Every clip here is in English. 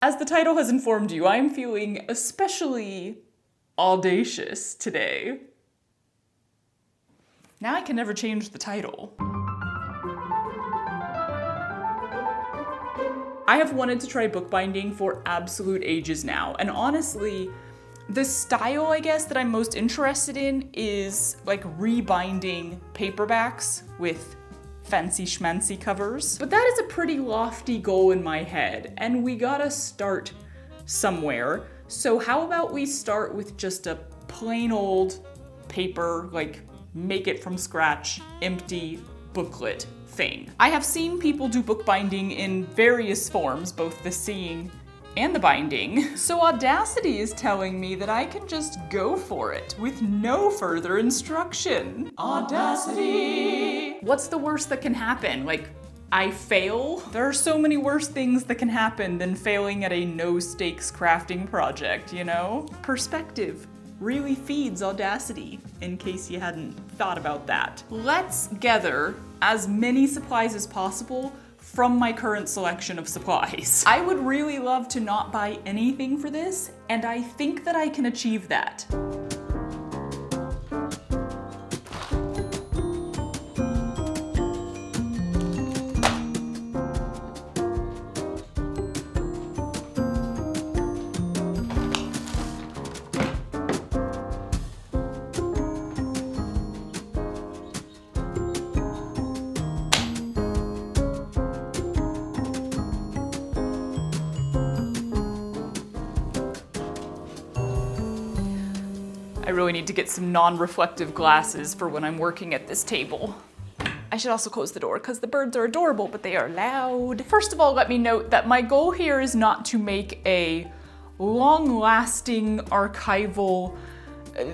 As the title has informed you, I am feeling especially audacious today. Now I can never change the title. I have wanted to try bookbinding for absolute ages now, and honestly, the style, I guess, that I'm most interested in is like rebinding paperbacks with fancy schmancy covers. But that is a pretty lofty goal in my head, and we gotta start somewhere. So how about we start with just a plain old paper, like make it from scratch, empty booklet thing. I have seen people do bookbinding in various forms, both the seeing and the binding. So Audacity is telling me that I can just go for it with no further instruction. Audacity! What's the worst that can happen? Like, I fail? There are so many worse things that can happen than failing at a no-stakes crafting project, you know? Perspective really feeds Audacity, in case you hadn't thought about that. Let's gather as many supplies as possible from my current selection of supplies. I would really love to not buy anything for this, and I think that I can achieve that. I really need to get some non-reflective glasses for when I'm working at this table. I should also close the door because the birds are adorable, but they are loud. First of all, let me note that my goal here is not to make a long-lasting, archival,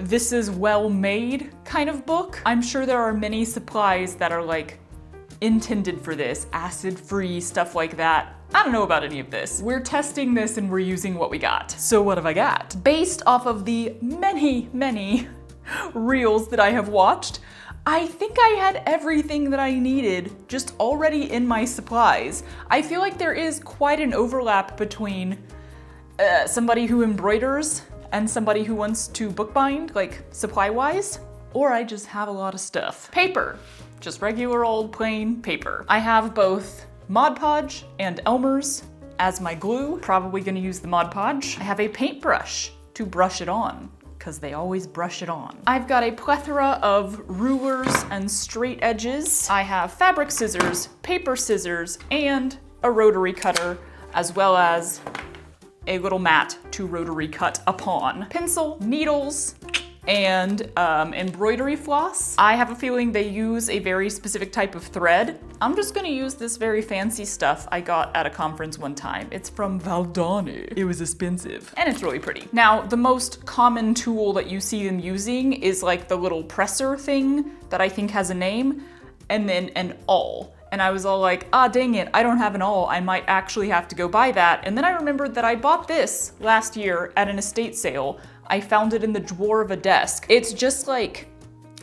this is well-made kind of book. I'm sure there are many supplies that are like intended for this, acid-free, stuff like that. I don't know about any of this. We're testing this and we're using what we got. So what have I got? Based off of the many reels that I have watched, I think I had everything that I needed just already in my supplies. I feel like there is quite an overlap between somebody who embroiders and somebody who wants to bookbind, like supply-wise, or I just have a lot of stuff. Paper, just regular old plain paper. I have both Mod Podge and Elmer's as my glue. Probably gonna use the Mod Podge. I have a paintbrush to brush it on, because they always brush it on. I've got a plethora of rulers and straight edges. I have fabric scissors, paper scissors, and a rotary cutter, as well as a little mat to rotary cut upon. Pencil, needles, and embroidery floss. I have a feeling they use a very specific type of thread. I'm just gonna use this very fancy stuff I got at a conference one time. It's from Valdani. It was expensive, and it's really pretty. Now, the most common tool that you see them using is like the little presser thing that I think has a name, and then an awl. And I was all like, ah, dang it, I don't have an awl. I might actually have to go buy that. And then I remembered that I bought this last year at an estate sale. I found it in the drawer of a desk. It's just like,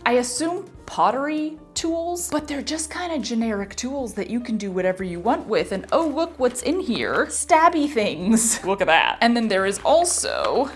I assume pottery tools, but they're just kind of generic tools that you can do whatever you want with. And oh, look what's in here. Stabby things. Look at that. And then there is also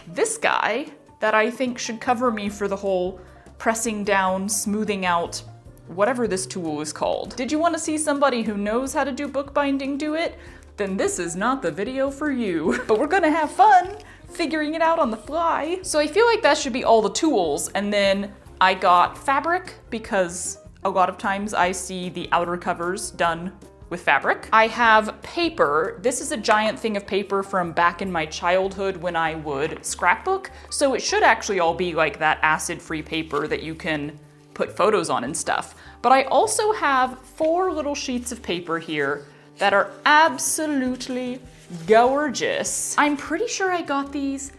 this guy that I think should cover me for the whole pressing down, smoothing out, whatever this tool is called. Did you want to see somebody who knows how to do bookbinding do it? Then this is not the video for you. But we're gonna have fun figuring it out on the fly. So I feel like that should be all the tools. And then I got fabric because a lot of times I see the outer covers done with fabric. I have paper. This is a giant thing of paper from back in my childhood when I would scrapbook. So it should actually all be like that acid-free paper that you can put photos on and stuff. But I also have 4 little sheets of paper here that are absolutely gorgeous. I'm pretty sure I got these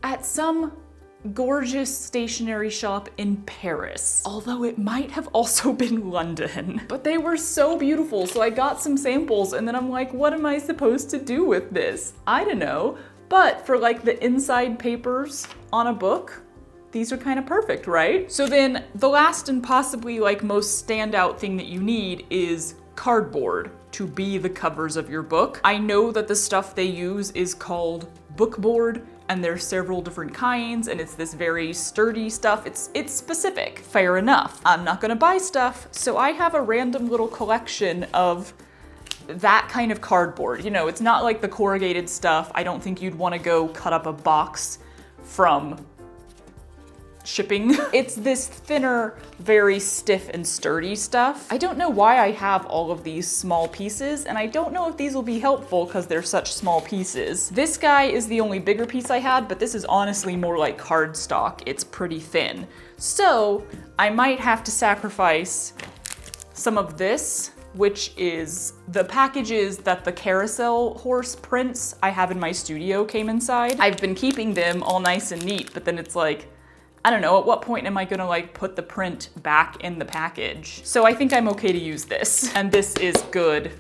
at some gorgeous stationery shop in Paris, although it might have also been London. But they were so beautiful, so I got some samples and then I'm like, what am I supposed to do with this? I don't know, but for like the inside papers on a book, these are kind of perfect, right? So then the last and possibly like most standout thing that you need is cardboard to be the covers of your book. I know that the stuff they use is called bookboard, and there's several different kinds, and it's this very sturdy stuff. It's specific. Fair enough. I'm not gonna buy stuff, so I have a random little collection of that kind of cardboard. You know, it's not like the corrugated stuff. I don't think you'd want to go cut up a box from shipping. It's this thinner, very stiff and sturdy stuff. I don't know why I have all of these small pieces, and I don't know if these will be helpful because they're such small pieces. This guy is the only bigger piece I had, but this is honestly more like cardstock. It's pretty thin. So I might have to sacrifice some of this, which is the packages that the carousel horse prints I have in my studio came inside. I've been keeping them all nice and neat, but then it's like, I don't know, at what point am I gonna like put the print back in the package? So I think I'm okay to use this. And this is good,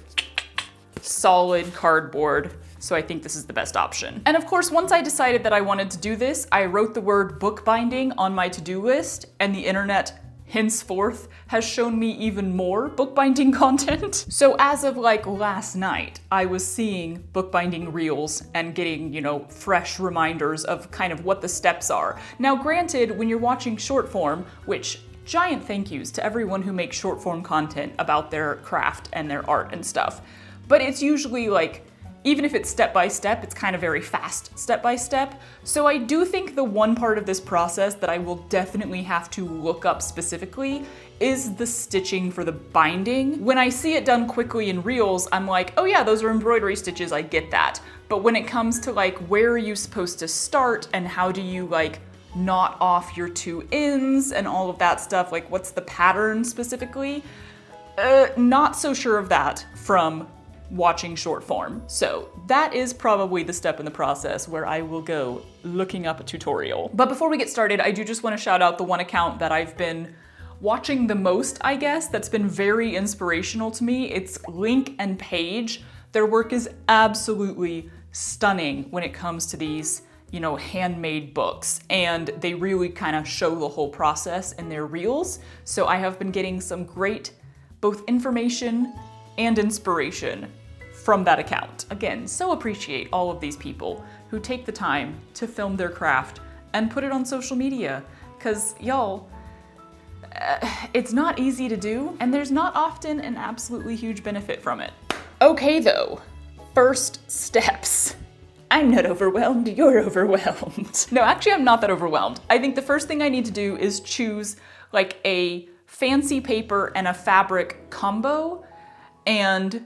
solid cardboard. So I think this is the best option. And of course, once I decided that I wanted to do this, I wrote the word bookbinding on my to-do list, and the internet henceforth has shown me even more bookbinding content. So as of like last night, I was seeing bookbinding reels and getting, you know, fresh reminders of kind of what the steps are. Now granted, when you're watching short form, which giant thank yous to everyone who makes short form content about their craft and their art and stuff, but it's usually like, even if it's step by step, it's kind of very fast step by step. So I do think the one part of this process that I will definitely have to look up specifically is the stitching for the binding. When I see it done quickly in reels, I'm like, oh yeah, those are embroidery stitches, I get that. But when it comes to like, where are you supposed to start and how do you like knot off your two ends and all of that stuff, like what's the pattern specifically? Not so sure of that from watching short form. So that is probably the step in the process where I will go looking up a tutorial. But before we get started, I do just want to shout out the one account that I've been watching the most, I guess, that's been very inspirational to me. It's Link and Paige. Their work is absolutely stunning when it comes to these, you know, handmade books, and they really kind of show the whole process in their reels. So I have been getting some great both information and inspiration from that account. Again, so appreciate all of these people who take the time to film their craft and put it on social media, because y'all, it's not easy to do, and there's not often an absolutely huge benefit from it. Okay though, first steps. I'm not overwhelmed, you're overwhelmed. No, actually I'm not that overwhelmed. I think the first thing I need to do is choose like a fancy paper and a fabric combo and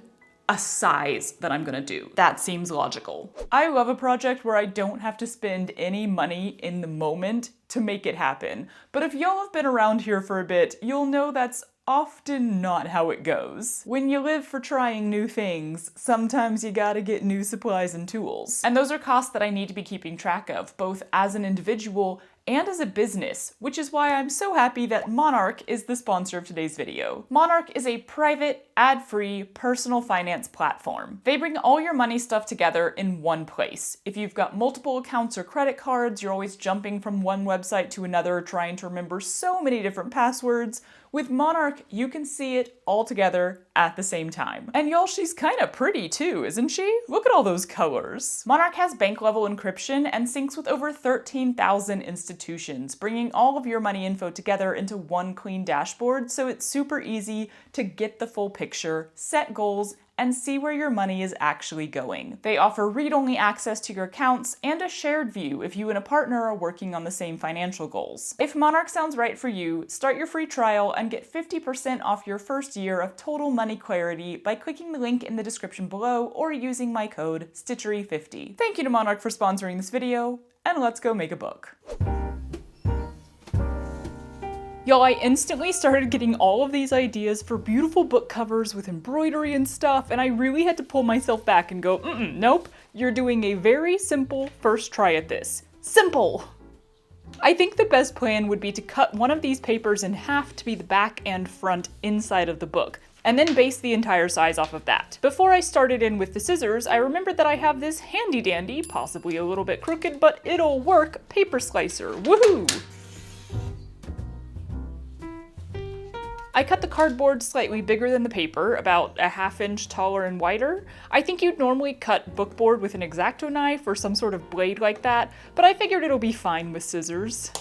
a size that I'm gonna do. That seems logical. I love a project where I don't have to spend any money in the moment to make it happen. But if y'all have been around here for a bit, you'll know that's often not how it goes. When you live for trying new things, sometimes you gotta get new supplies and tools. And those are costs that I need to be keeping track of, both as an individual and as a business, which is why I'm so happy that Monarch is the sponsor of today's video. Monarch is a private, ad-free, personal finance platform. They bring all your money stuff together in one place. If you've got multiple accounts or credit cards, you're always jumping from one website to another, trying to remember so many different passwords. With Monarch, you can see it all together at the same time. And y'all, she's kind of pretty too, isn't she? Look at all those colors. Monarch has bank level encryption and syncs with over 13,000 institutions, bringing all of your money info together into one clean dashboard, so it's super easy to get the full picture, set goals, and see where your money is actually going. They offer read-only access to your accounts and a shared view if you and a partner are working on the same financial goals. If Monarch sounds right for you, start your free trial and get 50% off your first year of total money clarity by clicking the link in the description below or using my code STITCHERY50. Thank you to Monarch for sponsoring this video, and let's go make a book. Y'all, I instantly started getting all of these ideas for beautiful book covers with embroidery and stuff, and I really had to pull myself back and go, nope, you're doing a very simple first try at this. Simple! I think the best plan would be to cut one of these papers in half to be the back and front inside of the book, and then base the entire size off of that. Before I started in with the scissors, I remembered that I have this handy dandy, possibly a little bit crooked, but it'll work, paper slicer. Woohoo! I cut the cardboard slightly bigger than the paper, about a ½ inch taller and wider. I think you'd normally cut bookboard with an X-Acto knife or some sort of blade like that, but I figured it'll be fine with scissors.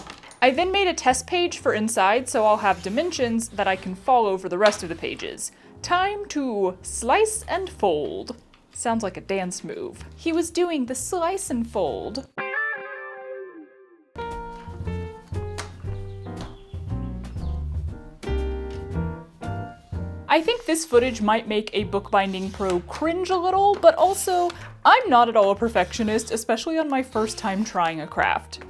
I then made a test page for inside, so I'll have dimensions that I can follow for the rest of the pages. Time to slice and fold. Sounds like a dance move. He was doing the slice and fold. I think this footage might make a bookbinding pro cringe a little, but also, I'm not at all a perfectionist, especially on my first time trying a craft.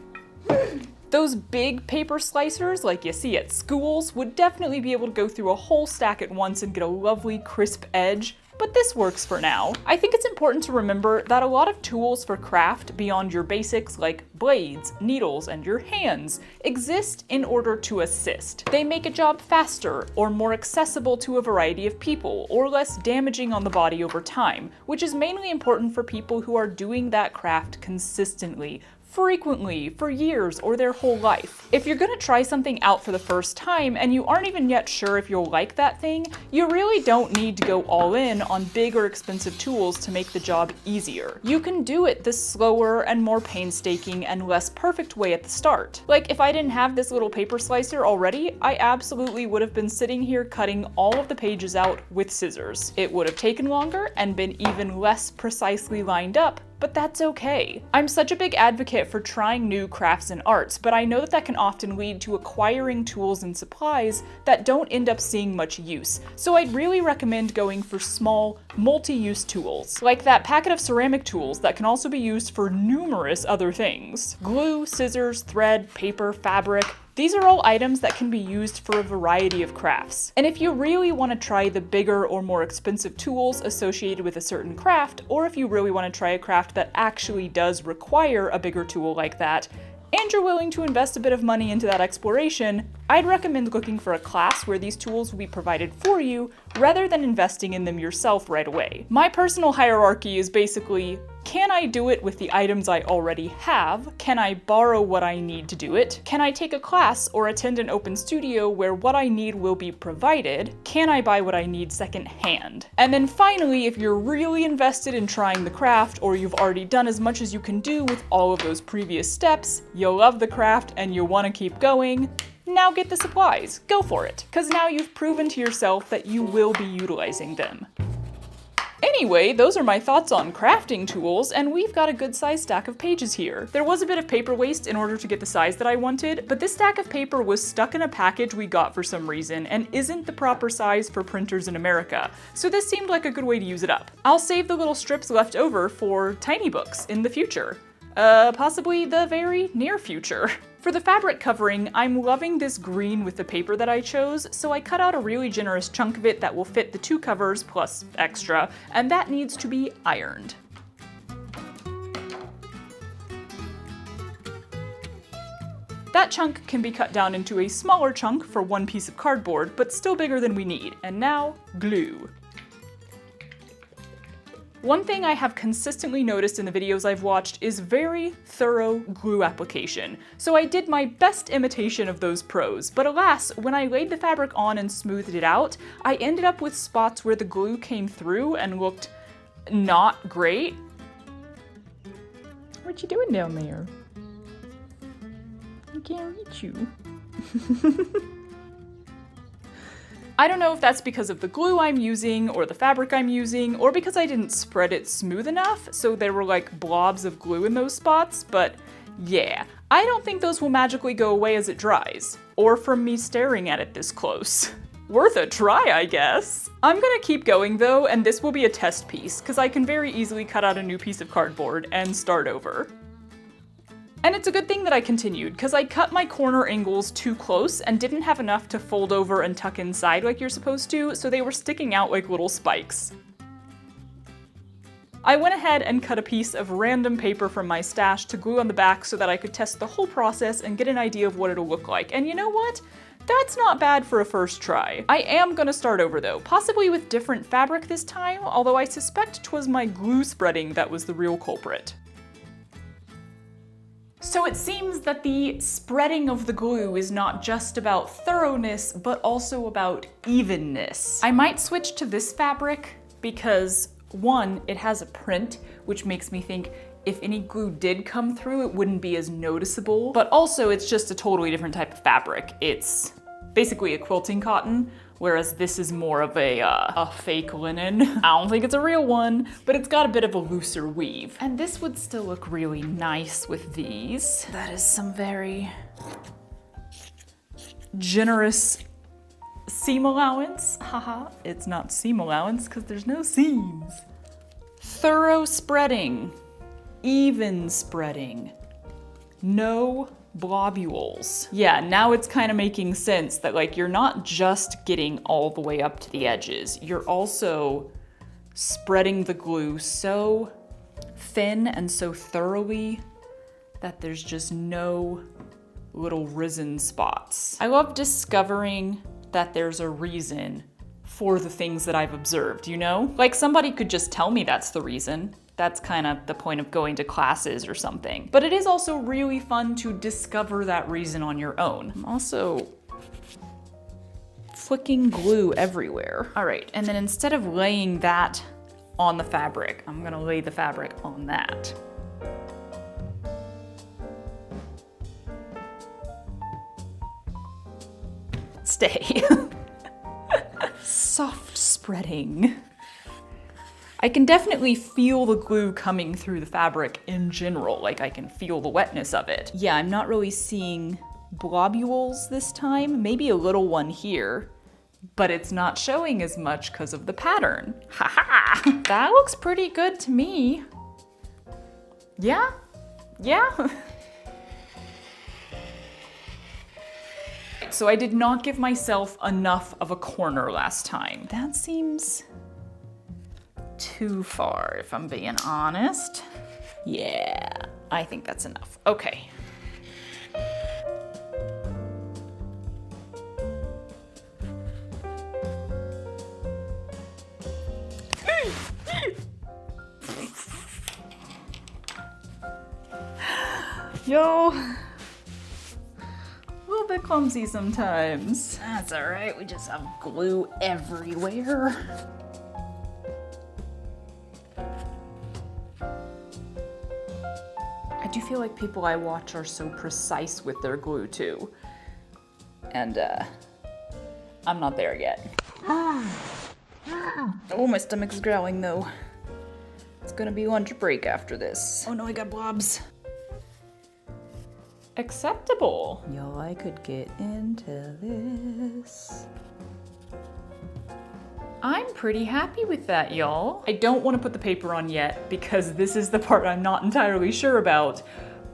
Those big paper slicers, like you see at schools, would definitely be able to go through a whole stack at once and get a lovely crisp edge, but this works for now. I think it's important to remember that a lot of tools for craft beyond your basics like blades, needles, and your hands exist in order to assist. They make a job faster or more accessible to a variety of people or less damaging on the body over time, which is mainly important for people who are doing that craft consistently, frequently, for years or their whole life. If you're gonna try something out for the first time and you aren't even yet sure if you'll like that thing, you really don't need to go all in on big or expensive tools to make the job easier. You can do it the slower and more painstaking and less perfect way at the start. Like if I didn't have this little paper slicer already, I absolutely would have been sitting here cutting all of the pages out with scissors. It would have taken longer and been even less precisely lined up, but that's okay. I'm such a big advocate for trying new crafts and arts, but I know that that can often lead to acquiring tools and supplies that don't end up seeing much use. So I'd really recommend going for small, multi-use tools, like that packet of ceramic tools that can also be used for numerous other things. Glue, scissors, thread, paper, fabric. These are all items that can be used for a variety of crafts. And if you really want to try the bigger or more expensive tools associated with a certain craft, or if you really want to try a craft that actually does require a bigger tool like that, and you're willing to invest a bit of money into that exploration, I'd recommend looking for a class where these tools will be provided for you rather than investing in them yourself right away. My personal hierarchy is basically, can I do it with the items I already have? Can I borrow what I need to do it? Can I take a class or attend an open studio where what I need will be provided? Can I buy what I need secondhand? And then finally, if you're really invested in trying the craft, or you've already done as much as you can do with all of those previous steps, you love the craft and you want to keep going, now get the supplies. Go for it, because now you've proven to yourself that you will be utilizing them. Anyway, those are my thoughts on crafting tools, and we've got a good sized stack of pages here. There was a bit of paper waste in order to get the size that I wanted, but this stack of paper was stuck in a package we got for some reason and isn't the proper size for printers in America, so this seemed like a good way to use it up. I'll save the little strips left over for tiny books in the future. Possibly the very near future. For the fabric covering, I'm loving this green with the paper that I chose, so I cut out a really generous chunk of it that will fit the 2 covers plus extra, and that needs to be ironed. That chunk can be cut down into a smaller chunk for 1 piece of cardboard, but still bigger than we need. And now, glue. One thing I have consistently noticed in the videos I've watched is very thorough glue application, so I did my best imitation of those pros, but alas, when I laid the fabric on and smoothed it out, I ended up with spots where the glue came through and looked not great. What you doing down there? I can't reach you. I don't know if that's because of the glue I'm using, or the fabric I'm using, or because I didn't spread it smooth enough, so there were like blobs of glue in those spots, but yeah, I don't think those will magically go away as it dries, or from me staring at it this close. Worth a try, I guess. I'm gonna keep going though, and this will be a test piece, because I can very easily cut out a new piece of cardboard and start over. And it's a good thing that I continued, because I cut my corner angles too close and didn't have enough to fold over and tuck inside like you're supposed to, so they were sticking out like little spikes. I went ahead and cut a piece of random paper from my stash to glue on the back so that I could test the whole process and get an idea of what it'll look like. And you know what? That's not bad for a first try. I am gonna start over though, possibly with different fabric this time, although I suspect 'twas my glue spreading that was the real culprit. So it seems that the spreading of the glue is not just about thoroughness, but also about evenness. I might switch to this fabric because, one, it has a print, which makes me think if any glue did come through, it wouldn't be as noticeable. But also, it's just a totally different type of fabric. It's basically a quilting cotton, whereas this is more of a fake linen. I don't think it's a real one, but it's got a bit of a looser weave. And this would still look really nice with these. That is some very generous seam allowance. Haha, it's not seam allowance because there's no seams. Thorough spreading, even spreading, no blobules. Yeah, now it's kind of making sense that like you're not just getting all the way up to the edges, you're also spreading the glue so thin and so thoroughly that there's just no little risen spots. I love discovering that there's a reason for the things that I've observed, you know? Like somebody could just tell me that's the reason. That's kind of the point of going to classes or something. But it is also really fun to discover that reason on your own. I'm also flicking glue everywhere. All right, and then instead of laying that on the fabric, I'm gonna lay the fabric on that. Stay. Soft spreading. I can definitely feel the glue coming through the fabric in general, like I can feel the wetness of it. Yeah, I'm not really seeing blobules this time, maybe a little one here, but it's not showing as much because of the pattern. Haha, that looks pretty good to me. Yeah, yeah. So I did not give myself enough of a corner last time. That seems too far, if I'm being honest. Yeah, I think that's enough. Okay. Yo, a little bit clumsy sometimes. That's all right, we just have glue everywhere. I do feel like people I watch are so precise with their glue too. And I'm not there yet. Oh, my stomach's growling though. It's gonna be lunch break after this. Oh no, I got blobs. Acceptable. Yo, I could get into this. I'm pretty happy with that, y'all. I don't want to put the paper on yet because this is the part I'm not entirely sure about,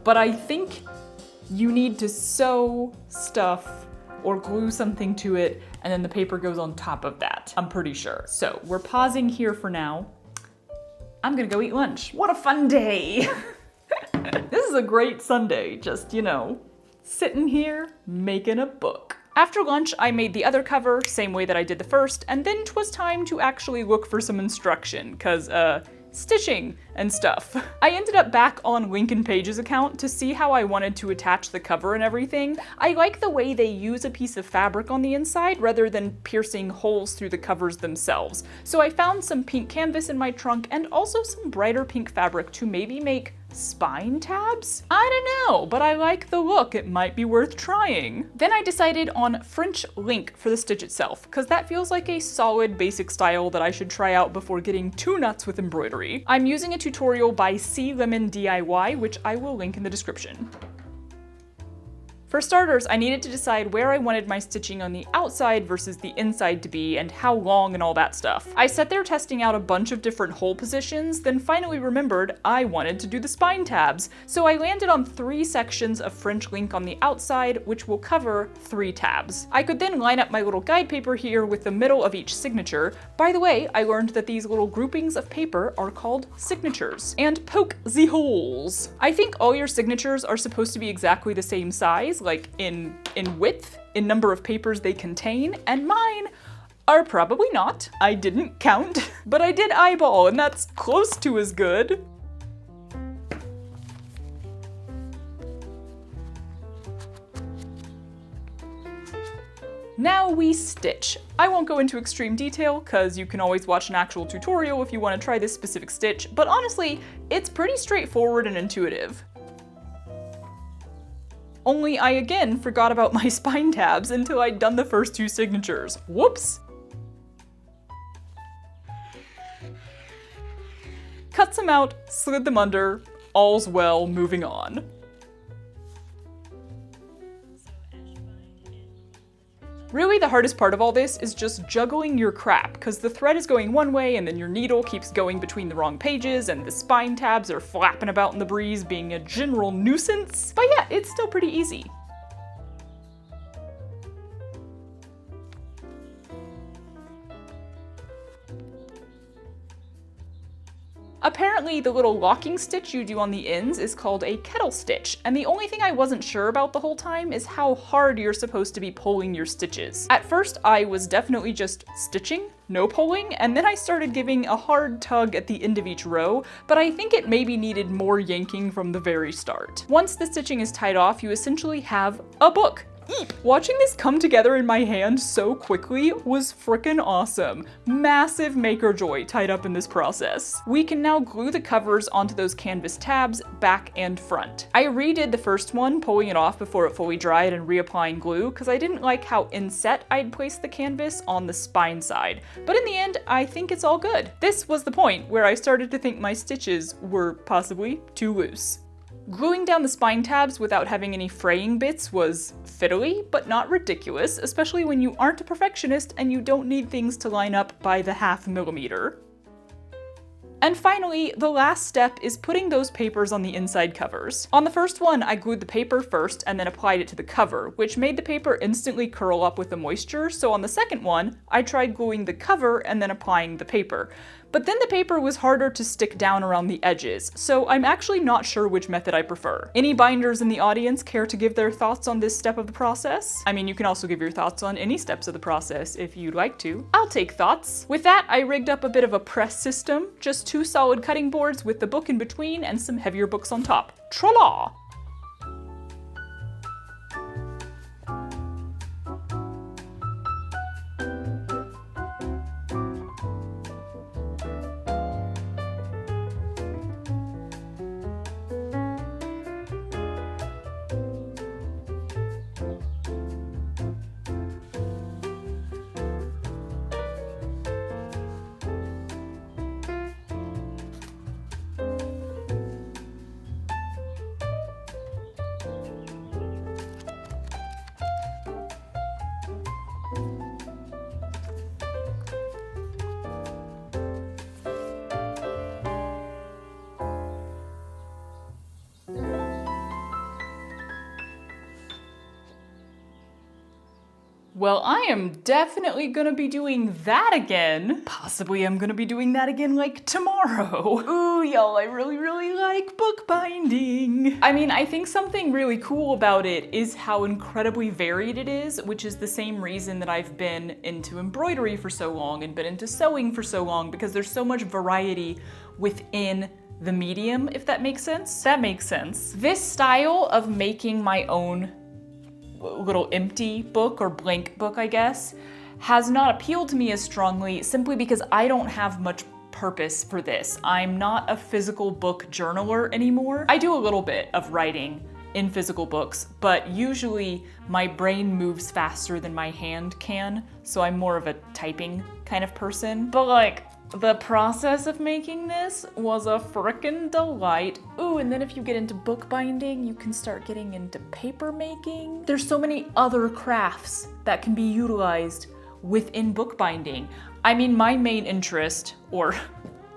but I think you need to sew stuff or glue something to it and then the paper goes on top of that. I'm pretty sure. So we're pausing here for now. I'm gonna go eat lunch. What a fun day. This is a great Sunday, just, you know, sitting here making a book. After lunch, I made the other cover, same way that I did the first, and then 'twas time to actually look for some instruction, cause, stitching and stuff. I ended up back on Lincoln Page's account to see how I wanted to attach the cover and everything. I like the way they use a piece of fabric on the inside rather than piercing holes through the covers themselves. So I found some pink canvas in my trunk and also some brighter pink fabric to maybe make spine tabs? I don't know, but I like the look. It might be worth trying. Then I decided on French link for the stitch itself, because that feels like a solid basic style that I should try out before getting too nuts with embroidery. I'm using a tutorial by C Lemon DIY, which I will link in the description. For starters, I needed to decide where I wanted my stitching on the outside versus the inside to be and how long and all that stuff. I sat there testing out a bunch of different hole positions, then finally remembered I wanted to do the spine tabs. So I landed on 3 sections of French link on the outside, which will cover 3 tabs. I could then line up my little guide paper here with the middle of each signature. By the way, I learned that these little groupings of paper are called signatures. And poke the holes. I think all your signatures are supposed to be exactly the same size, like in width, in number of papers they contain, and mine are probably not. I didn't count, but I did eyeball, and that's close to as good. Now we stitch. I won't go into extreme detail, cause you can always watch an actual tutorial if you want to try this specific stitch, but honestly, it's pretty straightforward and intuitive. Only I again forgot about my spine tabs until I'd done the first 2 signatures. Whoops! Cut some out, slid them under, all's well, moving on. Really, the hardest part of all this is just juggling your crap, because the thread is going one way and then your needle keeps going between the wrong pages and the spine tabs are flapping about in the breeze, being a general nuisance. But yeah, it's still pretty easy. Apparently, the little locking stitch you do on the ends is called a kettle stitch, and the only thing I wasn't sure about the whole time is how hard you're supposed to be pulling your stitches. At first, I was definitely just stitching, no pulling, and then I started giving a hard tug at the end of each row, but I think it maybe needed more yanking from the very start. Once the stitching is tied off, you essentially have a book. Eep. Watching this come together in my hand so quickly was frickin' awesome. Massive maker joy tied up in this process. We can now glue the covers onto those canvas tabs, back and front. I redid the first one, pulling it off before it fully dried and reapplying glue, because I didn't like how inset I'd placed the canvas on the spine side. But in the end, I think it's all good. This was the point where I started to think my stitches were possibly too loose. Gluing down the spine tabs without having any fraying bits was fiddly, but not ridiculous, especially when you aren't a perfectionist and you don't need things to line up by the ½ millimeter. And finally, the last step is putting those papers on the inside covers. On the first one, I glued the paper first and then applied it to the cover, which made the paper instantly curl up with the moisture, so on the second one, I tried gluing the cover and then applying the paper. But then the paper was harder to stick down around the edges, so I'm actually not sure which method I prefer. Any binders in the audience care to give their thoughts on this step of the process? I mean, you can also give your thoughts on any steps of the process if you'd like to. I'll take thoughts. With that, I rigged up a bit of a press system, just 2 solid cutting boards with the book in between and some heavier books on top. Tra-la! Well, I am definitely gonna be doing that again. Possibly I'm gonna be doing that again like tomorrow. Ooh, y'all, I really like bookbinding. I mean, I think something really cool about it is how incredibly varied it is, which is the same reason that I've been into embroidery for so long and been into sewing for so long, because there's so much variety within the medium, if that makes sense. That makes sense. This style of making my own little empty book or blank book, I guess, has not appealed to me as strongly simply because I don't have much purpose for this. I'm not a physical book journaler anymore. I do a little bit of writing in physical books, but usually my brain moves faster than my hand can, so I'm more of a typing kind of person. But like, the process of making this was a frickin' delight. Ooh, and then if you get into bookbinding, you can start getting into paper making. There's so many other crafts that can be utilized within bookbinding. I mean, my main interest, or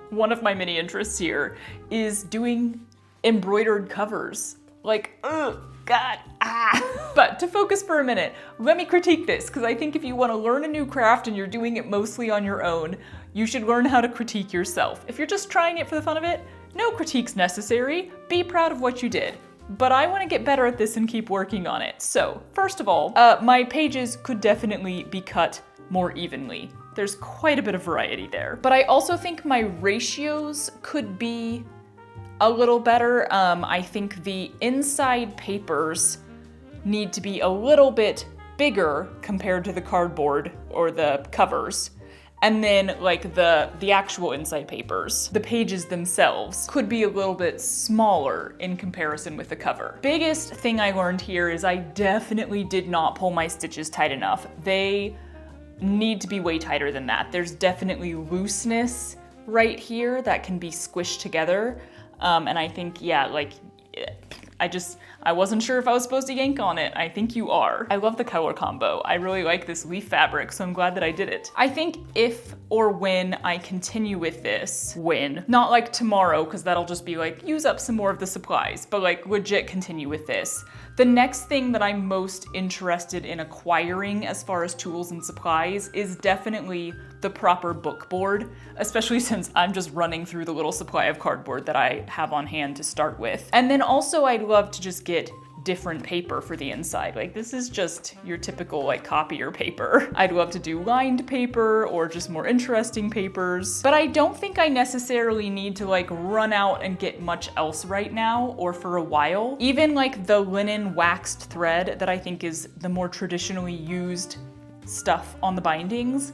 one of my many interests here, is doing embroidered covers. Like, ugh, God, ah. But to focus for a minute, let me critique this, because I think if you want to learn a new craft and you're doing it mostly on your own, you should learn how to critique yourself. If you're just trying it for the fun of it, no critique's necessary. Be proud of what you did. But I want to get better at this and keep working on it. So, first of all, my pages could definitely be cut more evenly. There's quite a bit of variety there. But I also think my ratios could be a little better. I think the inside papers need to be a little bit bigger compared to the cardboard or the covers. And then like the actual inside papers, the pages themselves could be a little bit smaller in comparison with the cover. Biggest thing I learned here is I definitely did not pull my stitches tight enough. They need to be way tighter than that. There's definitely looseness right here that can be squished together. And I think, yeah, like, I wasn't sure if I was supposed to yank on it. I think you are. I love the color combo. I really like this leaf fabric, so I'm glad that I did it. I think if or when I continue with this, not like tomorrow, because that'll just be like, use up some more of the supplies, but like legit continue with this. The next thing that I'm most interested in acquiring as far as tools and supplies is definitely the proper book board, especially since I'm just running through the little supply of cardboard that I have on hand to start with. And then also I'd love to just get different paper for the inside. Like this is just your typical like copier paper. I'd love to do lined paper or just more interesting papers, but I don't think I necessarily need to like run out and get much else right now or for a while. Even like the linen waxed thread that I think is the more traditionally used stuff on the bindings,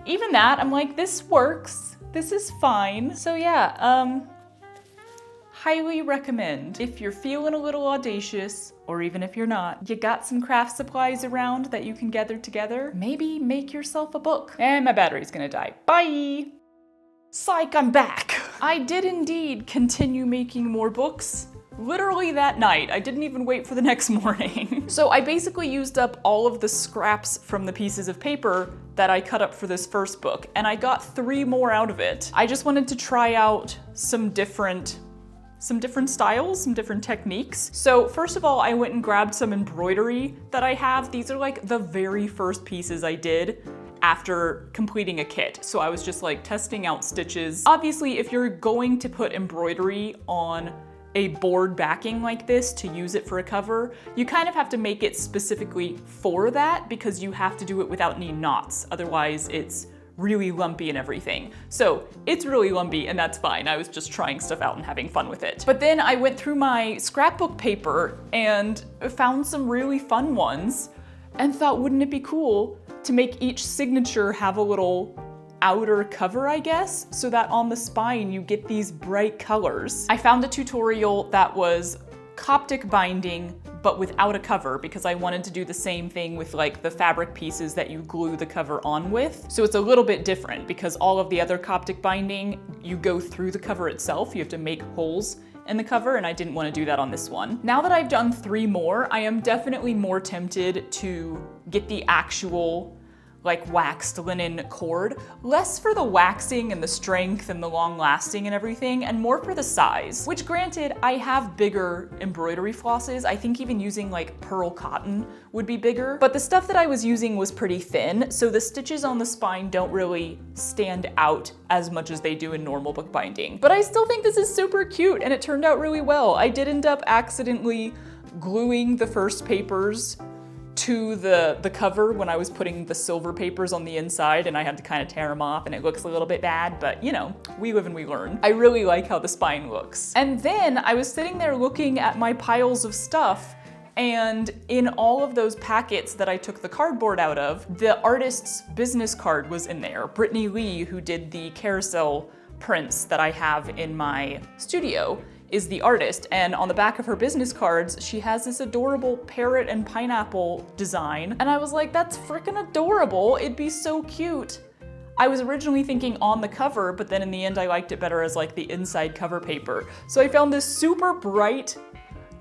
even that I'm like, this works, this is fine. So yeah, highly recommend. If you're feeling a little audacious, or even if you're not, you got some craft supplies around that you can gather together, maybe make yourself a book. And my battery's gonna die. Bye! Psych, I'm back! I did indeed continue making more books. Literally that night. I didn't even wait for the next morning. So I basically used up all of the scraps from the pieces of paper that I cut up for this first book, and I got 3 more out of it. I just wanted to try out some different styles, some different techniques. So first of all, I went and grabbed some embroidery that I have. These are like the very first pieces I did after completing a kit. So I was just like testing out stitches. Obviously, if you're going to put embroidery on a board backing like this to use it for a cover, you kind of have to make it specifically for that because you have to do it without any knots. Otherwise, it's really lumpy and everything. So it's really lumpy and that's fine. I was just trying stuff out and having fun with it. But then I went through my scrapbook paper and found some really fun ones and thought, wouldn't it be cool to make each signature have a little outer cover, I guess, so that on the spine you get these bright colors. I found a tutorial that was Coptic binding but without a cover because I wanted to do the same thing with like the fabric pieces that you glue the cover on with. So it's a little bit different because all of the other Coptic binding, you go through the cover itself. You have to make holes in the cover, and I didn't want to do that on this one. Now that I've done 3 more, I am definitely more tempted to get the actual like waxed linen cord, less for the waxing and the strength and the long lasting and everything, and more for the size, which granted, I have bigger embroidery flosses. I think even using like pearl cotton would be bigger, but the stuff that I was using was pretty thin, so the stitches on the spine don't really stand out as much as they do in normal bookbinding. But I still think this is super cute and it turned out really well. I did end up accidentally gluing the first papers to the cover when I was putting the silver papers on the inside, and I had to kind of tear them off and it looks a little bit bad, but you know, we live and we learn. I really like how the spine looks. And then I was sitting there looking at my piles of stuff, and in all of those packets that I took the cardboard out of, the artist's business card was in there. Brittany Lee, who did the carousel prints that I have in my studio, is the artist, and on the back of her business cards, she has this adorable parrot and pineapple design, and I was like, that's freaking adorable, it'd be so cute. I was originally thinking on the cover, but then in the end I liked it better as like the inside cover paper. So I found this super bright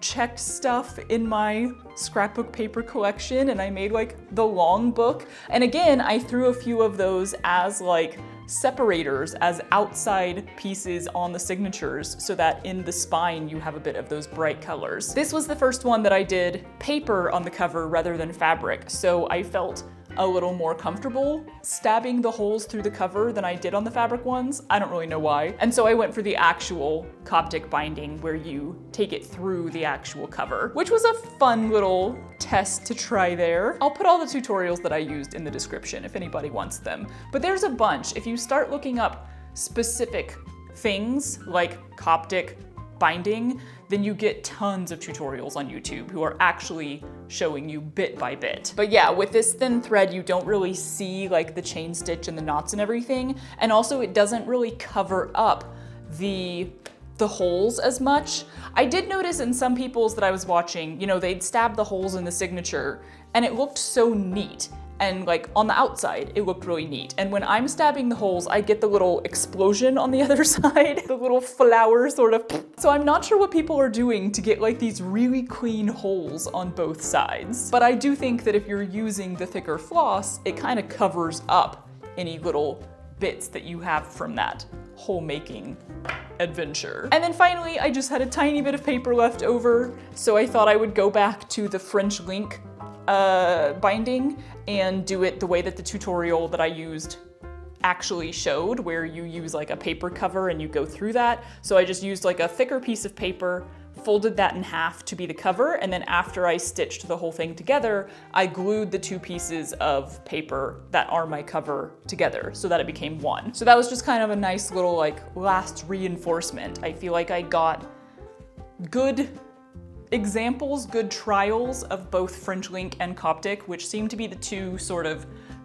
checked stuff in my scrapbook paper collection, and I made like the long book. And again, I threw a few of those as like separators, as outside pieces on the signatures, so that in the spine you have a bit of those bright colors. This was the first one that I did paper on the cover rather than fabric, so I felt a little more comfortable stabbing the holes through the cover than I did on the fabric ones. I don't really know why. And so I went for the actual Coptic binding where you take it through the actual cover, which was a fun little test to try there. I'll put all the tutorials that I used in the description if anybody wants them. But there's a bunch. If you start looking up specific things like Coptic bookbinding, then you get tons of tutorials on YouTube who are actually showing you bit by bit. But yeah, with this thin thread, you don't really see like the chain stitch and the knots and everything. And also it doesn't really cover up the holes as much. I did notice in some people's that I was watching, you know, they'd stab the holes in the signature and it looked so neat. And like on the outside, it looked really neat. And when I'm stabbing the holes, I get the little explosion on the other side, the little flower sort of. So I'm not sure what people are doing to get like these really clean holes on both sides. But I do think that if you're using the thicker floss, it kind of covers up any little bits that you have from that hole making adventure. And then finally, I just had a tiny bit of paper left over, so I thought I would go back to the French link binding and do it the way that the tutorial that I used actually showed, where you use like a paper cover and you go through that. So I just used like a thicker piece of paper, folded that in half to be the cover, and then after I stitched the whole thing together, I glued the two pieces of paper that are my cover together so that it became one. So that was just kind of a nice little like last reinforcement. I feel like I got good examples, good trials of both French link and Coptic, which seem to be the two sort of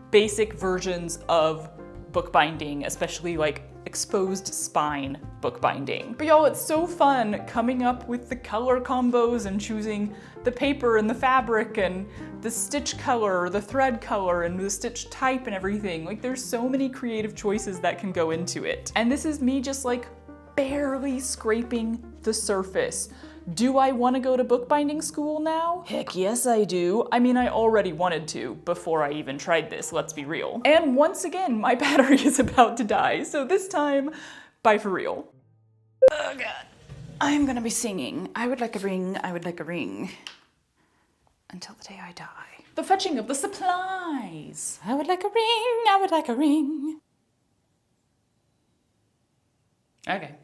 basic versions of bookbinding, especially like exposed spine bookbinding. But y'all, it's so fun coming up with the color combos and choosing the paper and the fabric and the stitch color, the thread color, and the stitch type and everything. Like there's so many creative choices that can go into it. And this is me just like barely scraping the surface. Do I want to go to bookbinding school now? Heck yes I do. I mean, I already wanted to before I even tried this, let's be real. And once again, my battery is about to die, so this time, bye for real. Oh god. I'm gonna be singing, I would like a ring, I would like a ring, until the day I die. The fetching of the supplies. I would like a ring, I would like a ring. Okay.